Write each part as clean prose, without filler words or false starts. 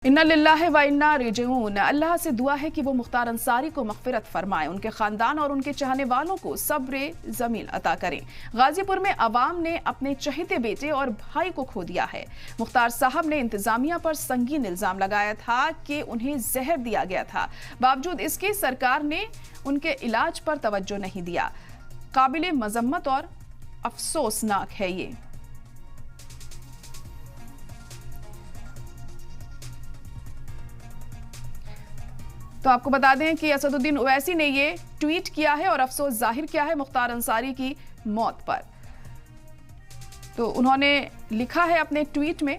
इन्ना लिल्लाहि व इन्ना राजिऊन। अल्लाह से दुआ है कि वो मुख्तार अंसारी को मग़फ़िरत फरमाए, उनके ख़ानदान और उनके चाहने वालों को सब्र ज़मील अता करें। गाज़ीपुर में अवाम ने अपने चहेते बेटे और भाई को खो दिया है। मुख्तार साहब ने इंतज़ामिया पर संगीन इल्ज़ाम लगाया था कि उन्हें जहर दिया गया था। बावजूद इसके सरकार ने उनके इलाज पर तवज्जो नहीं दिया। काबिल मज़म्मत और अफसोसनाक है ये। तो आपको बता दें कि असदुद्दीन ओवैसी ने ये ट्वीट किया है और अफसोस जाहिर किया है मुख्तार अंसारी की मौत पर। तो उन्होंने लिखा है अपने ट्वीट में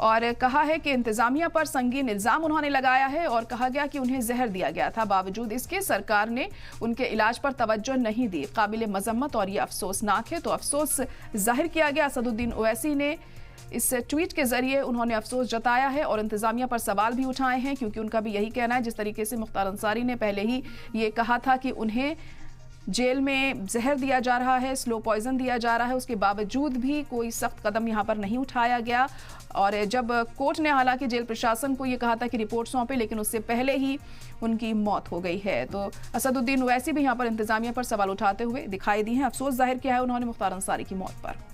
और कहा है कि इंतजामिया पर संगीन इल्जाम उन्होंने लगाया है और कहा गया कि उन्हें जहर दिया गया था। बावजूद इसके सरकार ने उनके इलाज पर तवज्जो नहीं दी। काबिल मजम्मत और ये अफसोसनाक है। तो अफसोस जाहिर किया गया। असदुद्दीन ओवैसी ने इस ट्वीट के जरिए उन्होंने अफसोस जताया है और इंतजामिया पर सवाल भी उठाए हैं, क्योंकि उनका भी यही कहना है, जिस तरीके से मुख्तार अंसारी ने पहले ही ये कहा था कि उन्हें जेल में जहर दिया जा रहा है, स्लो पॉइजन दिया जा रहा है, उसके बावजूद भी कोई सख्त कदम यहाँ पर नहीं उठाया गया। और जब कोर्ट ने हालांकि जेल प्रशासन को ये कहा था कि रिपोर्ट सौंपे, लेकिन उससे पहले ही उनकी मौत हो गई है। तो असदुद्दीन ओवैसी भी यहाँ पर इंतजामिया पर सवाल उठाते हुए दिखाई दी हैं। अफसोस जाहिर किया है उन्होंने मुख्तार अंसारी की मौत पर।